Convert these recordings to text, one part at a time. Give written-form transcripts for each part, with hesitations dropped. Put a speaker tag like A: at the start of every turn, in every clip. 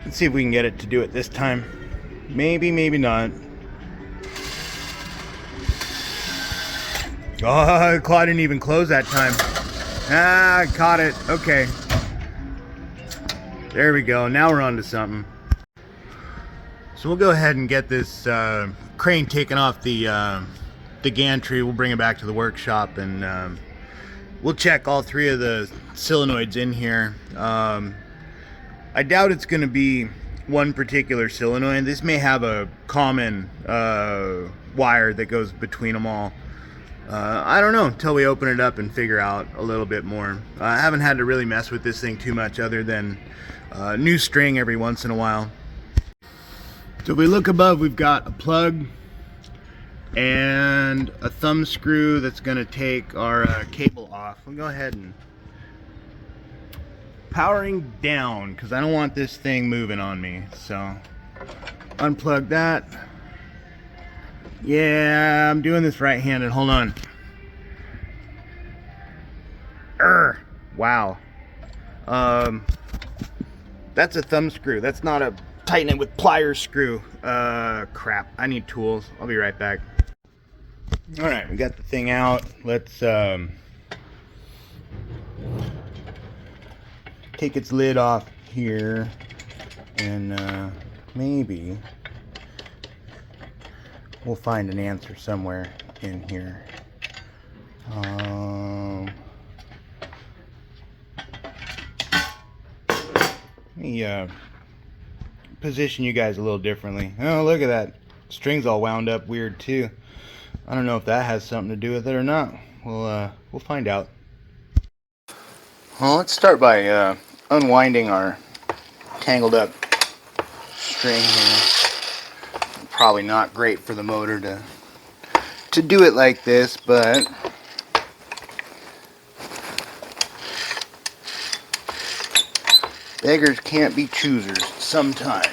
A: Let's see if we can get it to do it this time. Maybe, maybe not. Oh, the claw didn't even close that time. Ah, I caught it. Okay. There we go. Now we're on to something. So we'll go ahead and get this crane taken off the gantry. We'll bring it back to the workshop and we'll check all three of the solenoids in here. I doubt it's going to be one particular solenoid. This may have a common wire that goes between them all. I don't know until we open it up and figure out a little bit more. I haven't had to really mess with this thing too much other than new string every once in a while. So if we look above, we've got a plug and a thumb screw that's going to take our cable off. We'll go ahead and powering down because I don't want this thing moving on me. So unplug that. Yeah, I'm doing this right-handed. Hold on. Wow. That's a thumb screw. That's not a tighten it with pliers screw. Crap. I need tools. I'll be right back. All right, we got the thing out. Let's take its lid off here, and maybe we'll find an answer somewhere in here. Let me position you guys a little differently. Oh, look at that. String's all wound up weird too. I don't know if that has something to do with it or not. We'll find out. Well, let's start by unwinding our tangled up string here. Probably not great for the motor to do it like this, but beggars can't be choosers sometimes.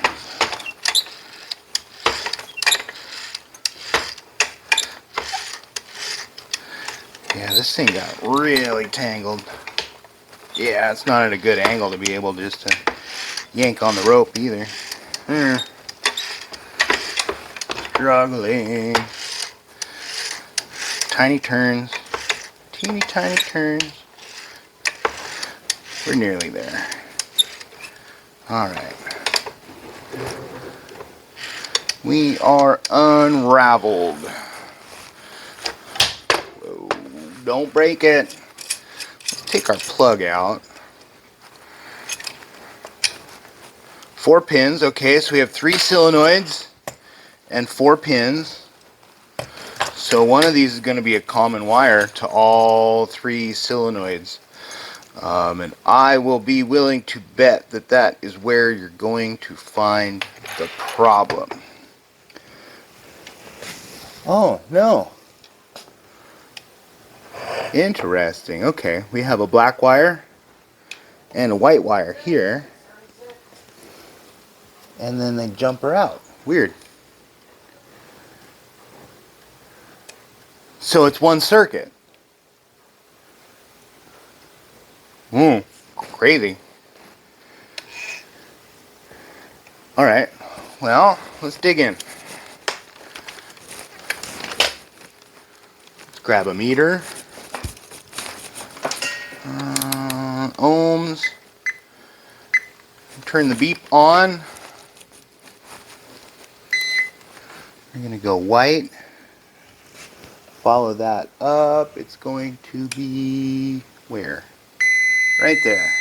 A: Yeah, this thing got really tangled. Yeah, it's not at a good angle to be able just to yank on the rope either. Struggling. Tiny turns. Teeny tiny turns. We're nearly there. Alright. We are unraveled. Whoa, don't break it. Let's take our plug out. 4 pins. Okay, so we have 3 solenoids and 4 pins. So one of these is going to be a common wire to all 3 solenoids. And I will be willing to bet that that is where you're going to find the problem. Oh, no. Interesting. Okay, we have a black wire and a white wire here. And then they jumper out. Weird. So it's one circuit. Crazy. Alright, well, let's dig in. Let's grab a meter. Ohms. Turn the beep on. We're going to go white. Follow that up. It's going to be where? Right there.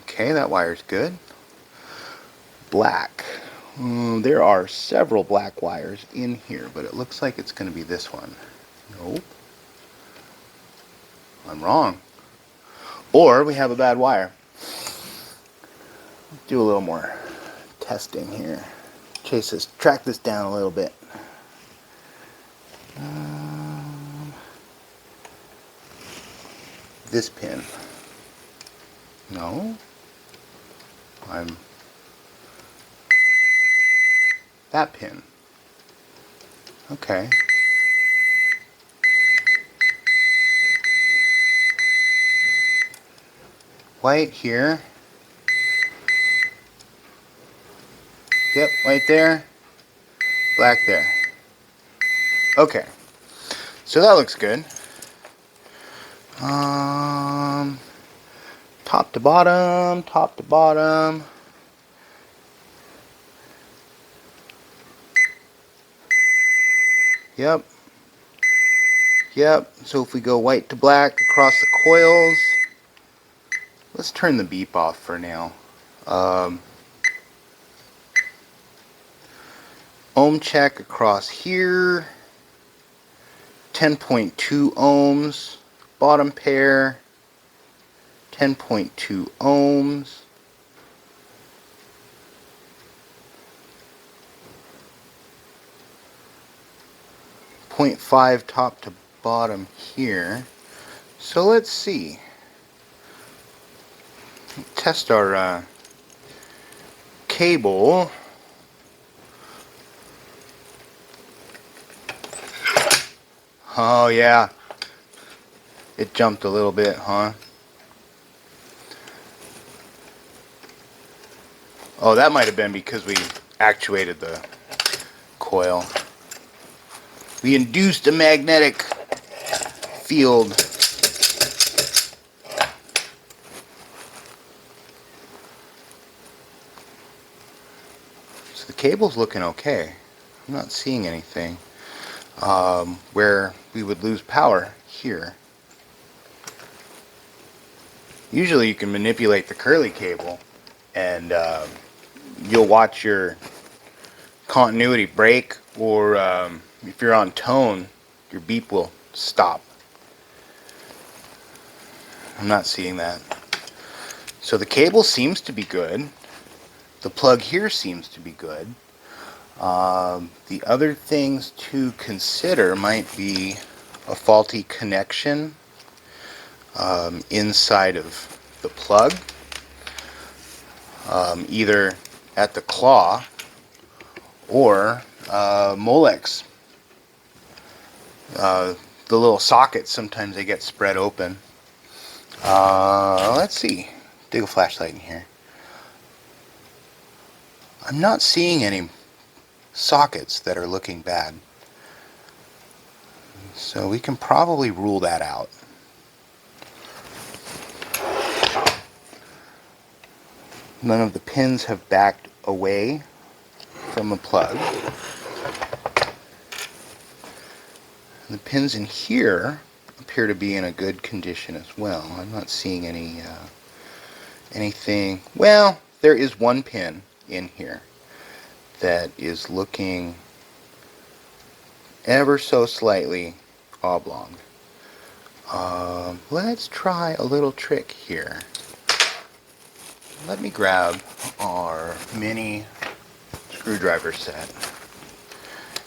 A: Okay, that wire's good. Black. There are several black wires in here, but it looks like it's going to be this one. Nope. I'm wrong. Or we have a bad wire. Let's do a little more testing here. Track this down a little bit. This pin. No. That pin. Okay. White here. Yep, white there, black there. Okay, so that looks good. Top to bottom, top to bottom. Yep. Yep, so if we go white to black across the coils, let's turn the beep off for now. Ohm check across here, 10.2 ohms, bottom pair, 10.2 ohms. .5 top to bottom here. So let's see. Test our cable. Oh yeah, it jumped a little bit, huh? Oh, that might have been because we actuated the coil. We induced a magnetic field. So the cable's looking okay. I'm not seeing anything where we would lose power here. Usually you can manipulate the curly cable and you'll watch your continuity break, or if you're on tone, your beep will stop. I'm not seeing that. So the cable seems to be good. The plug here seems to be good. The other things to consider might be a faulty connection inside of the plug, either at the claw or Molex. The little sockets, sometimes they get spread open. Let's see. Dig a flashlight in here. I'm not seeing any sockets that are looking bad. So we can probably rule that out. None of the pins have backed away from the plug. The pins in here appear to be in a good condition as well. I'm not seeing anything. Well, there is one pin in here that is looking ever so slightly oblong. Let's try a little trick here. Let me grab our mini screwdriver set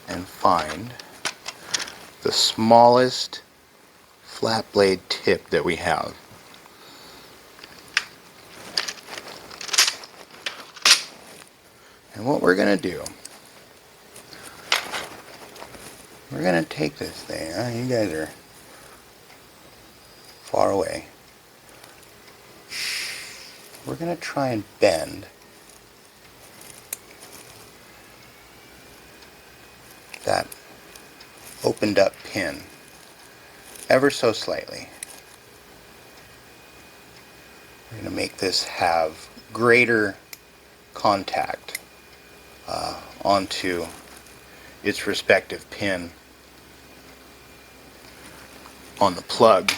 A: and find the smallest flat blade tip that we have. And what we're going to do, we're going to take this thing. You guys are far away. We're going to try and bend that opened up pin ever so slightly. We're going to make this have greater contact onto its respective pin on the plug.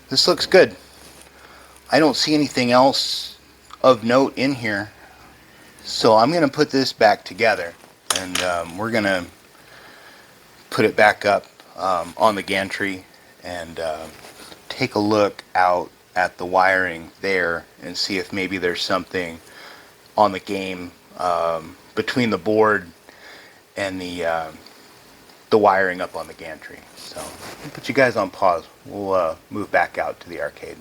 A: This looks good. I don't see anything else of note in here, so I'm going to put this back together, and we're going to put it back up on the gantry and take a look out at the wiring there and see if maybe there's something on the game between the board and the wiring up on the gantry. So I'll put you guys on pause. We'll move back out to the arcade.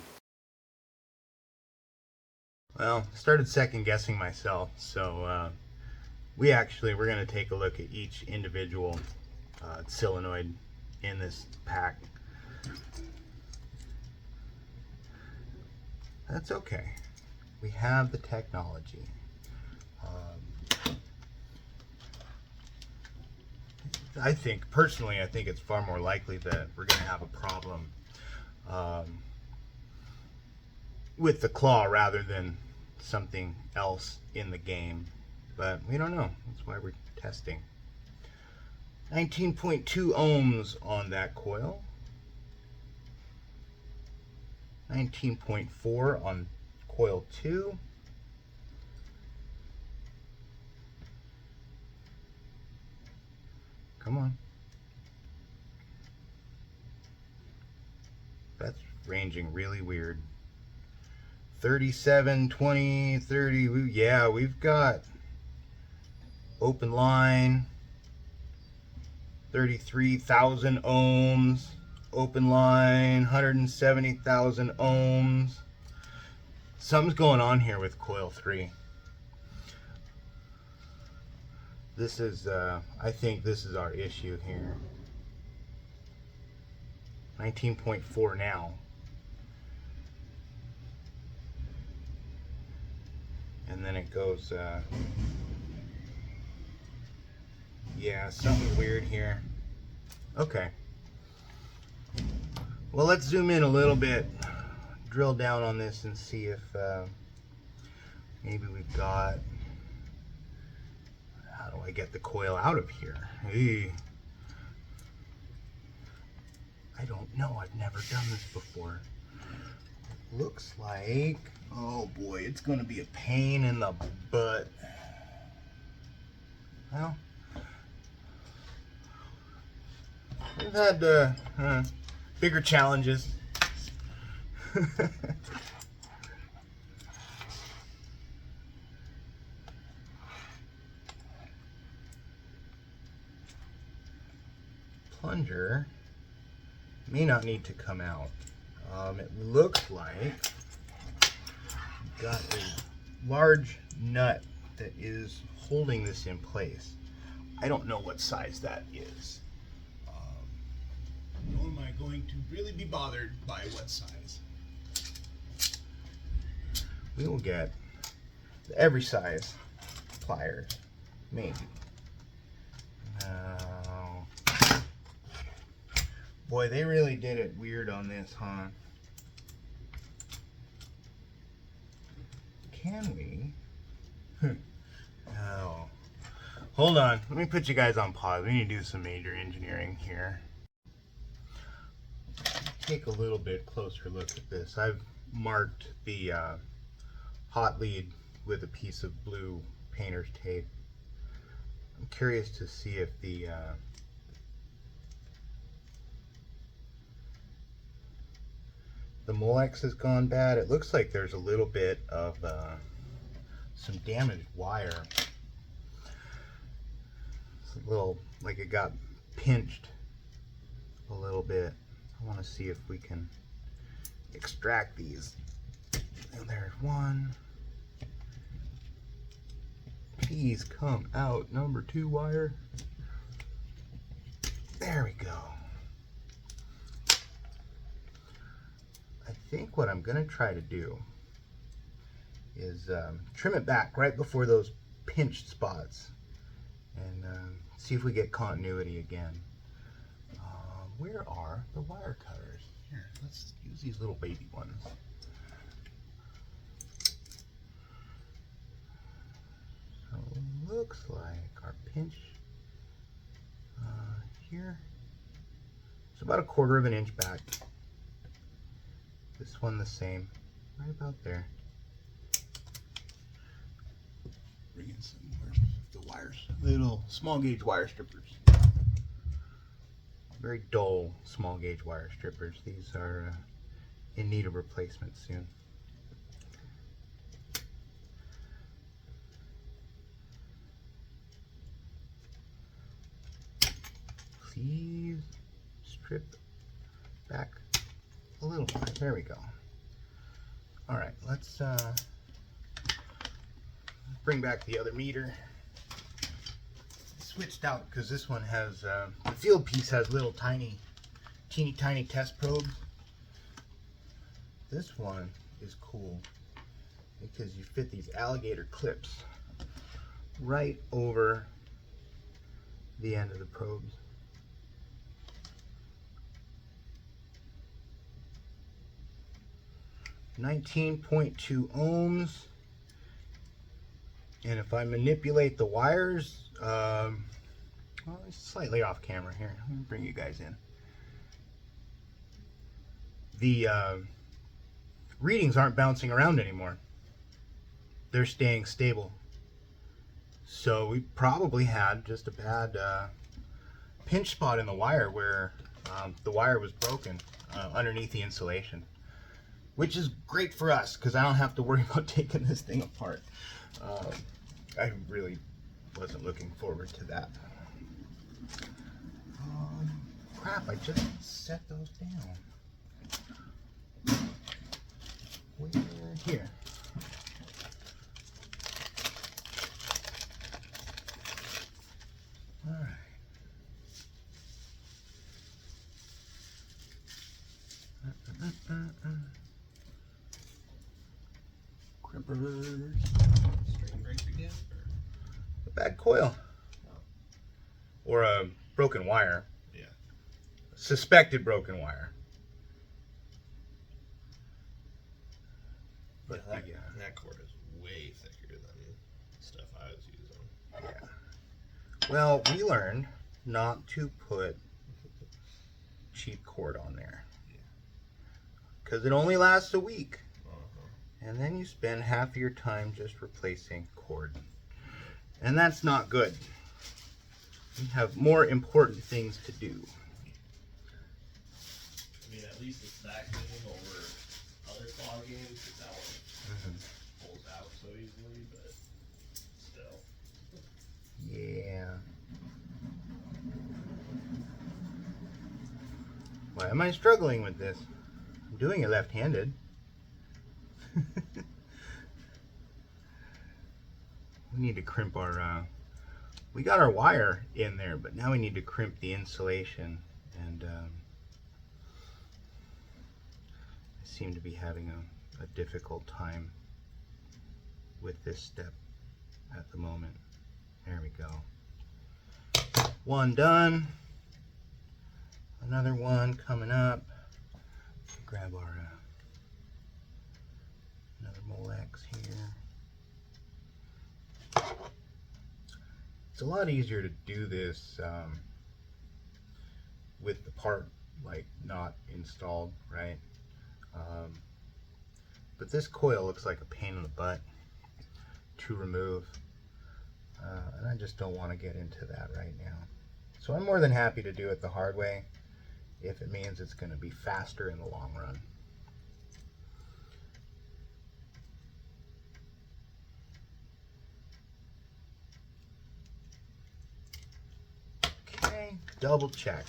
A: Well, started second guessing myself, so we're going to take a look at each individual solenoid in this pack. That's okay. We have the technology. I think, personally, I think it's far more likely that we're going to have a problem with the claw rather than something else in the game. But we don't know. That's why we're testing. 19.2 ohms on that coil. 19.4 on coil 2. Come on. That's ranging really weird. 37, 20, 30. Yeah, we've got open line. 33,000 ohms. Open line, 170,000 ohms. Something's going on here with coil 3. This is, I think this is our issue here. 19.4 now. And then it goes, yeah, something weird here. Okay. Well, let's zoom in a little bit, drill down on this and see if maybe we've got, how do I get the coil out of here? Eee. I don't know, I've never done this before. Looks like, oh boy, it's gonna be a pain in the butt. Well, we've had bigger challenges. Plunger may not need to come out. It looks like we've got a large nut that is holding this in place. I don't know what size that is. Nor am I going to really be bothered by what size. We will get every size pliers, maybe. Boy, they really did it weird on this, huh? Can we? Oh. Hold on. Let me put you guys on pause. We need to do some major engineering here. Take a little bit closer look at this. I've marked the hot lead with a piece of blue painter's tape. I'm curious to see if the Molex has gone bad. It looks like there's a little bit of some damaged wire. It's a little like it got pinched a little bit. I want to see if we can extract these. And there's one. Please come out, number 2 wire. There we go. I think what I'm going to try to do is trim it back right before those pinched spots and see if we get continuity again. Where are the wire cutters? Here, let's use these little baby ones. So it looks like our pinch here, it's about 1/4 of an inch back. This one the same, right about there. Bring in some, where's the wires? Little small gauge wire strippers. Very dull small gauge wire strippers. These are in need of replacement soon. Please strip back a little more. There we go. All right, let's bring back the other meter. Switched out because this one has the field piece has little teeny tiny test probes. This one is cool because you fit these alligator clips right over the end of the probes. 19.2 ohms. And if I manipulate the wires, well, it's slightly off camera here. Let me bring you guys in. The readings aren't bouncing around anymore. They're staying stable. So we probably had just a bad pinch spot in the wire where the wire was broken underneath the insulation, which is great for us because I don't have to worry about taking this thing apart. I really wasn't looking forward to that. Crap, I just set those down. Where? Here. All right. Crimpers.
B: String breaks again?
A: A bad coil. Or a broken wire.
B: Yeah.
A: Suspected broken wire. But
B: Yeah, that cord is way thicker than stuff I was using.
A: Yeah. Well, we learned not to put cheap cord on there. Because it only lasts a week. And then you spend half your time just replacing cord. And that's not good. We have more important things to do.
B: I mean, at least it's that clean over other claw games, because that one pulls out so easily, but still.
A: Yeah. Why am I struggling with this? I'm doing it left-handed. We need to crimp our, we got our wire in there, but now we need to crimp the insulation, and I seem to be having a difficult time with this step at the moment. There we go. One done. Another one coming up. Grab our another Molex here. It's a lot easier to do this with the part like not installed, right? But this coil looks like a pain in the butt to remove, and I just don't want to get into that right now. So I'm more than happy to do it the hard way if it means it's going to be faster in the long run. Okay, double check.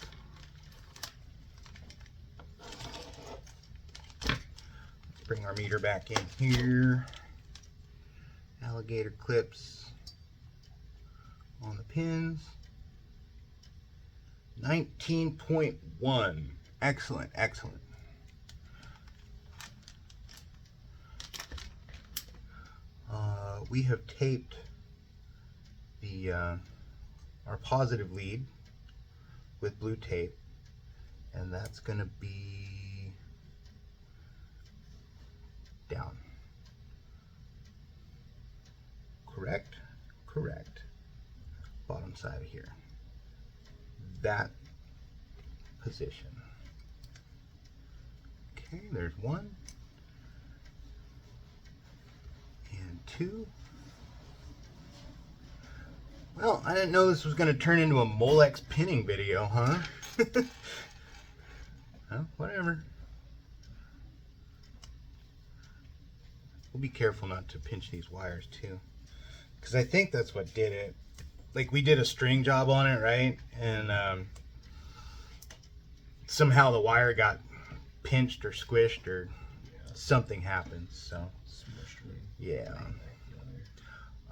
A: Let's bring our meter back in here. Alligator clips on the pins. 19.1. Excellent, excellent. We have taped the our positive lead with blue tape, and that's going to be down. Correct? Correct. Bottom side of here. That position. Okay, there's one and two. Well, I didn't know this was going to turn into a Molex pinning video, huh? Well, whatever. We'll be careful not to pinch these wires too, because I think that's what did it. Like, we did a string job on it, right? And somehow the wire got pinched or squished, or something happened. So yeah,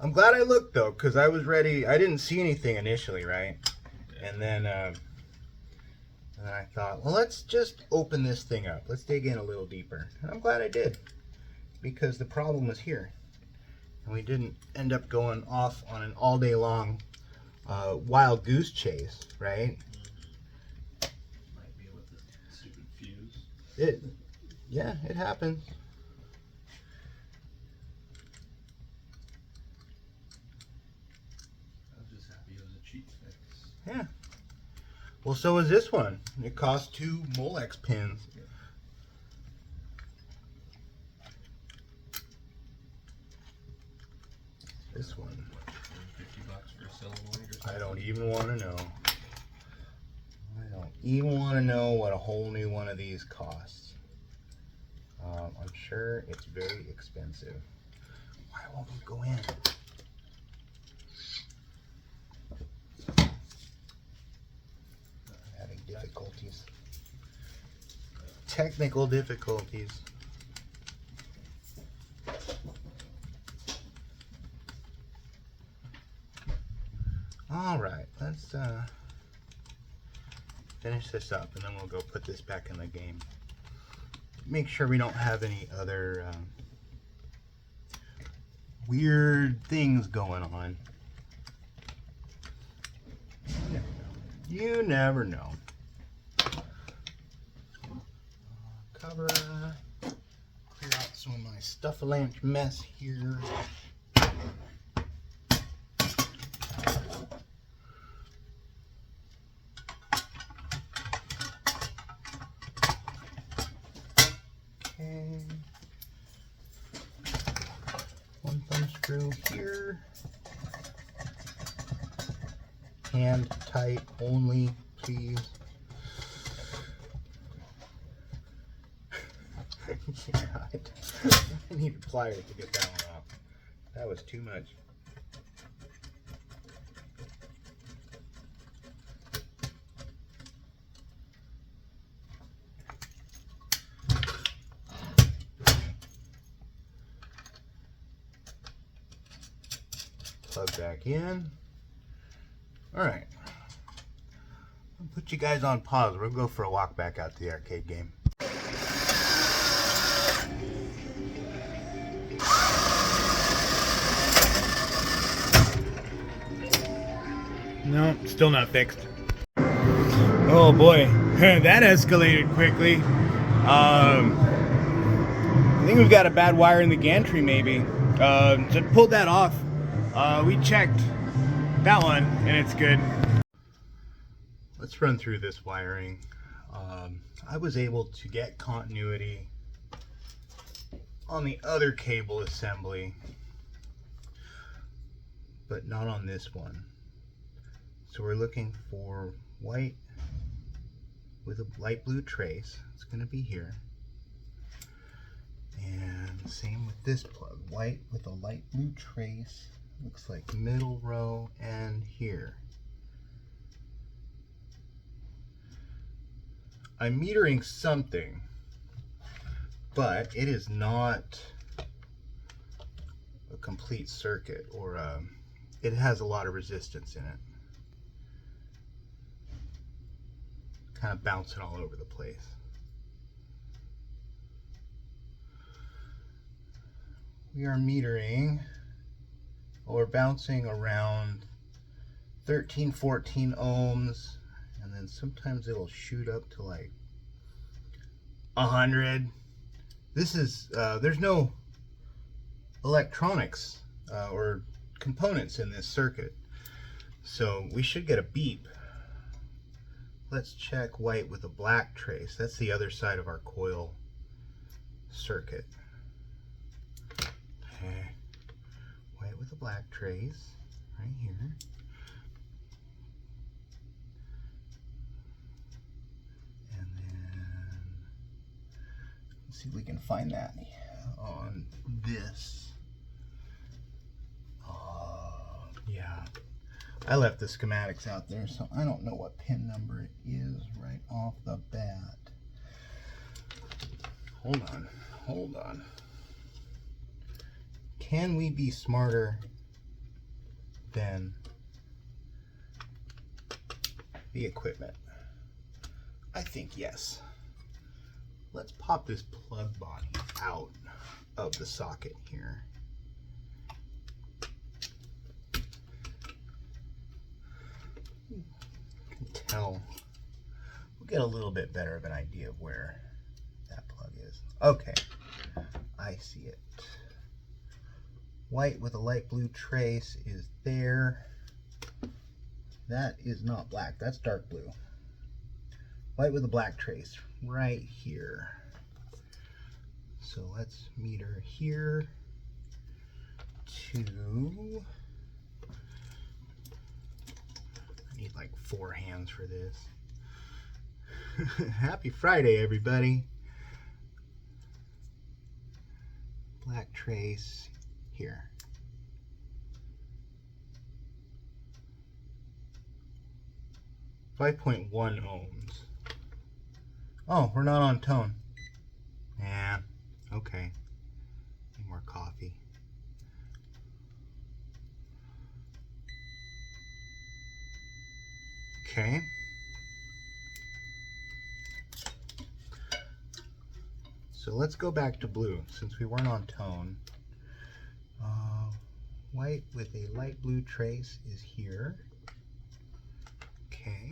A: I'm glad I looked though, because I was ready. I didn't see anything initially, right? And then I thought, well, let's just open this thing up. Let's dig in a little deeper. And I'm glad I did, because the problem was here, and we didn't end up going off on an all day long wild goose chase, right?
B: Might be with the stupid fuse.
A: Yeah, it happens. Yeah. Well, so is this one. It costs 2 Molex pins. This one.
B: $50 for a solenoid or something.
A: I don't even want to know. I don't even want to know what a whole new one of these costs. I'm sure it's very expensive. Why won't we go in? Having difficulties. Technical difficulties. All right, let's finish this up, and then we'll go put this back in the game. Make sure we don't have any other weird things going on. You never know. Cover, clear out some of my stuff-a-lanch mess here. Okay. One thumb screw here. Hand tight only, please. Yeah, I need pliers to get that one off. That was too much. Plug back in. All right. I'll put you guys on pause. We'll go for a walk back out to the arcade game. No, still not fixed. Oh boy, that escalated quickly. I think we've got a bad wire in the gantry maybe. So pulled that off. We checked that one and it's good. Let's run through this wiring. I was able to get continuity on the other cable assembly, but not on this one. So we're looking for white with a light blue trace. It's going to be here. And same with this plug, white with a light blue trace. Looks like middle row and here. I'm metering something, but it is not a complete circuit, or it has a lot of resistance in it. Kind of bouncing all over the place. We are metering, or bouncing around 13, 14 ohms, and then sometimes it'll shoot up to like 100. This is, there's no electronics or components in this circuit, so we should get a beep. Let's check white with a black trace. That's the other side of our coil circuit. Okay. White with a black trace right here. And then let's see if we can find that on this. Yeah. I left the schematics out there, so I don't know what pin number it is right off the bat. Hold on, hold on. Can we be smarter than the equipment? I think yes. Let's pop this plug body out of the socket here. Tell, we'll get a little bit better of an idea of where that plug is. Okay, I see it. White with a light blue trace is there. that is not black, that's dark blue. White with a black trace right here. So let's meter here to, I need like 4 hands for this. Happy Friday, everybody. Black trace here. .1 ohms. Oh, we're not on tone. Yeah, okay. Need more coffee. Okay. So let's go back to blue since we weren't on tone. White with a light blue trace is here. Okay.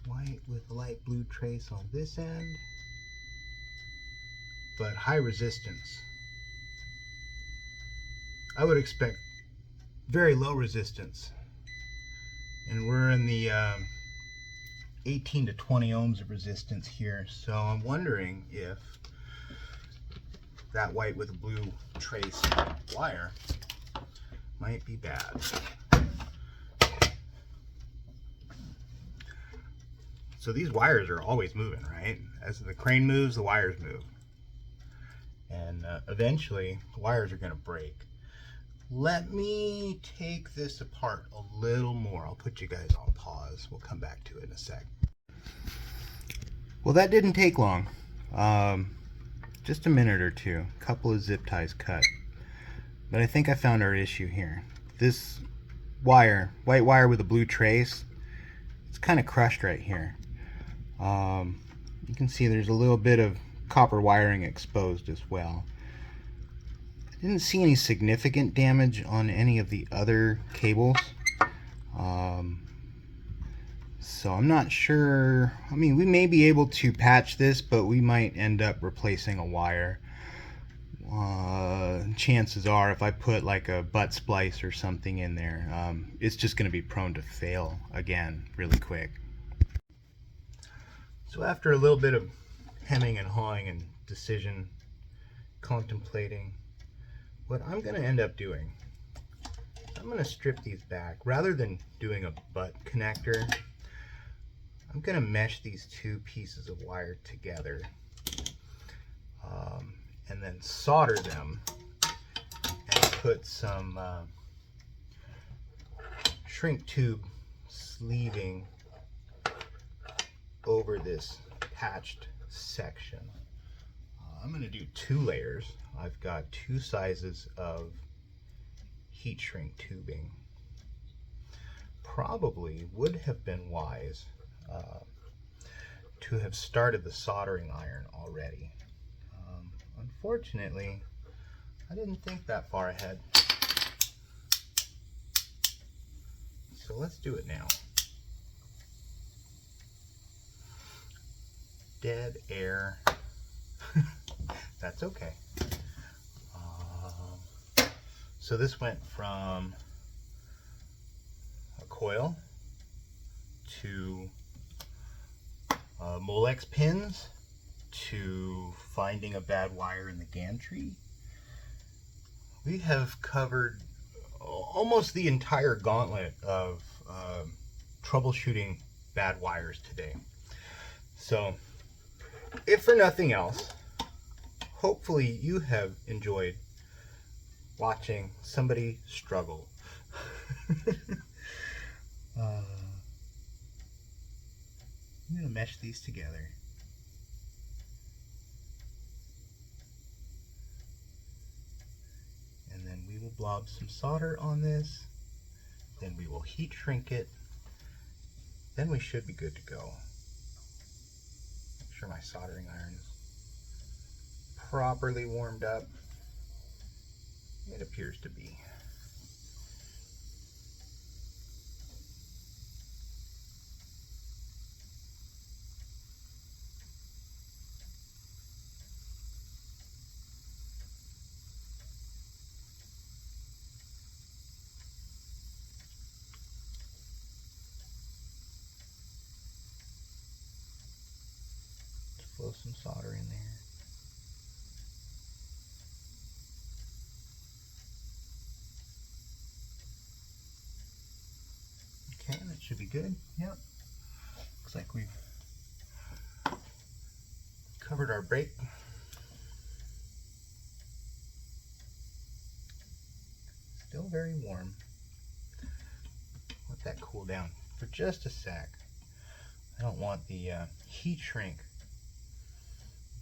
A: White with a light blue trace on this end, but high resistance. I would expect very low resistance, and we're in the 18 to 20 ohms of resistance here, so I'm wondering if that white with a blue trace wire might be bad. So these wires are always moving, right? As the crane moves, the wires move. And eventually, the wires are going to break. Let me take this apart a little more. I'll put you guys on pause. We'll come back to it in a sec. Well, that didn't take long. Just a minute or two. A couple of zip ties cut. But I think I found our issue here. This wire, white wire with a blue trace, it's kind of crushed right here. You can see there's a little bit of copper wiring exposed as well. I didn't see any significant damage on any of the other cables. So I'm not sure. I mean, we may be able to patch this, but we might end up replacing a wire. Chances are if I put like a butt splice or something in there, it's just going to be prone to fail again really quick. So after a little bit of hemming and hawing and decision, contemplating, what I'm going to end up doing, I'm going to strip these back. Rather than doing a butt connector, I'm going to mesh these two pieces of wire together and then solder them and put some shrink tube sleeving over this patched section. I'm going to do 2 layers. I've got 2 sizes of heat shrink tubing. Probably would have been wise to have started the soldering iron already. Unfortunately, I didn't think that far ahead. So let's do it now. Dead air. That's okay. So this went from a coil to Molex pins to finding a bad wire in the gantry. We have covered almost the entire gauntlet of troubleshooting bad wires today. So, if for nothing else, hopefully you have enjoyed watching somebody struggle. I'm going to mesh these together. And then we will blob some solder on this. Then we will heat shrink it. Then we should be good to go. Make sure my soldering iron is properly warmed up. It appears to be. Flow some solder in there. Okay, that should be good. Yep. Looks like we've covered our brake. Still very warm. Let that cool down for just a sec. I don't want the heat shrink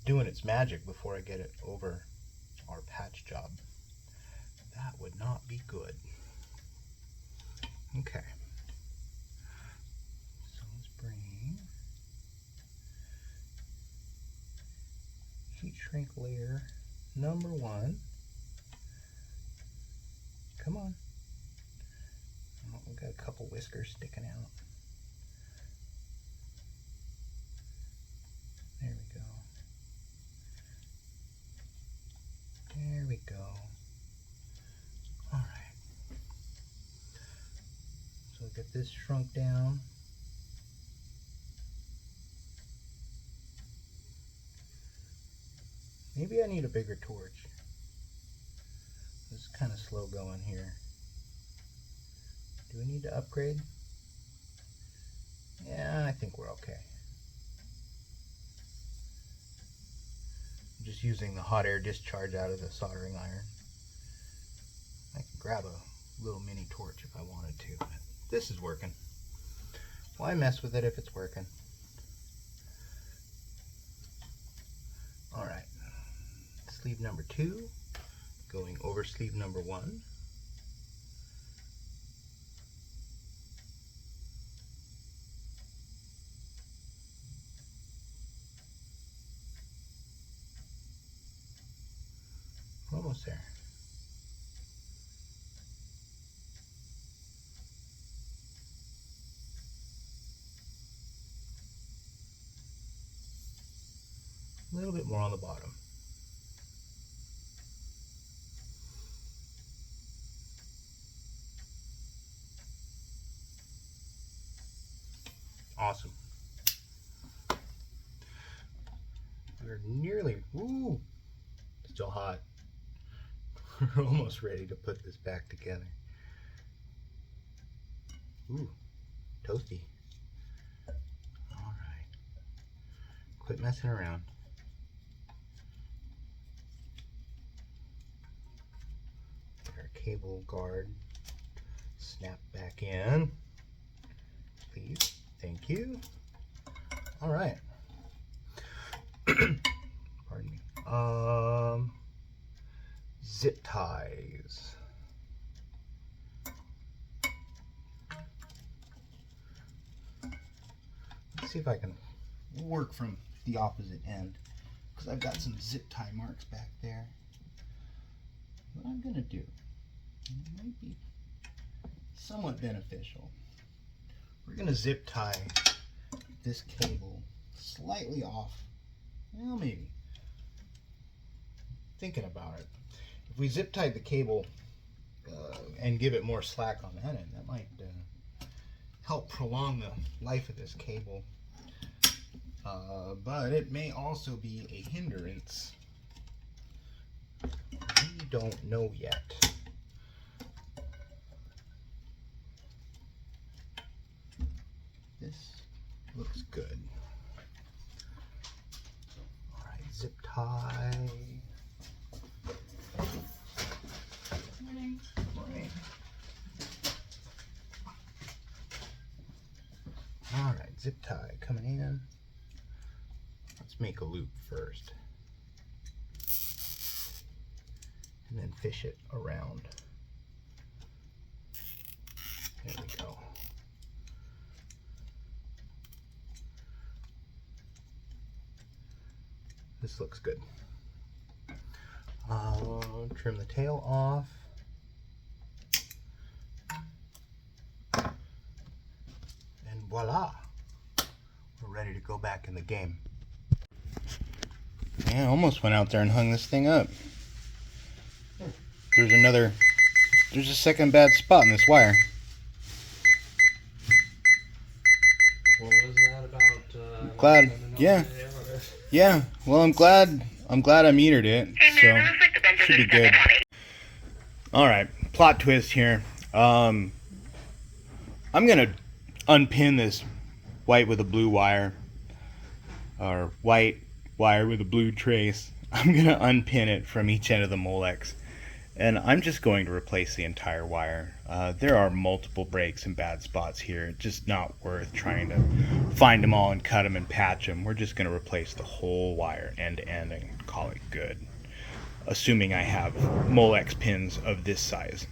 A: doing its magic before I get it over our patch job. That would not be good. Okay. So let's bring heat shrink layer number 1. Come on. Oh, we've got a couple whiskers sticking out. There we go. There we go. All right. So get this shrunk down. Maybe I need a bigger torch. This is kind of slow going here. Do we need to upgrade? Yeah, I think we're okay. I'm just using the hot air discharge out of the soldering iron. I can grab a little mini torch if I wanted to, but this is working. Why mess with it if it's working? All right, sleeve number 2 going over sleeve number 1. Almost there. A little bit more on the bottom. Awesome. We're nearly, ooh, still hot. We're almost ready to put this back together. Ooh, toasty. All right. Quit messing around. Get our cable guard snap back in. Please. Thank you. All right. Pardon me. Zip ties. Let's see if I can work from the opposite end, because I've got some zip tie marks back there. What I'm gonna do, it might be somewhat beneficial. We're gonna zip tie this cable slightly off. Well, maybe. Thinking about it. If we zip tie the cable and give it more slack on that end, that might help prolong the life of this cable. But it may also be a hindrance. We don't know yet. This looks good. All right, zip tie. Morning. Morning. All right, zip tie coming in. Let's make a loop first. And then fish it around. There we go. This looks good. Trim the tail off. And voila! We're ready to go back in the game. Yeah, I almost went out there and hung this thing up. There's a second bad spot in this wire.
B: What was that about?
A: Glad, yeah. Yeah, well, I'm glad I metered it, so should be good. All right, plot twist here. I'm gonna unpin this white with a blue wire, or white wire with a blue trace. I'm gonna unpin it from each end of the Molex, and I'm just going to replace the entire wire. There are multiple breaks and bad spots here. It's just not worth trying to find them all and cut them and patch them. We're just going to replace the whole wire end to end and call it good, assuming I have Molex pins of this size.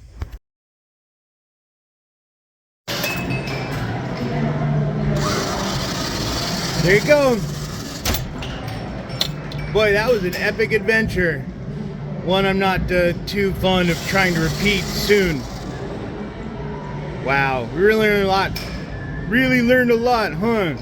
A: There you go. Boy, that was an epic adventure. One I'm not too fond of trying to repeat soon. Wow, we really learned a lot. Really learned a lot, huh?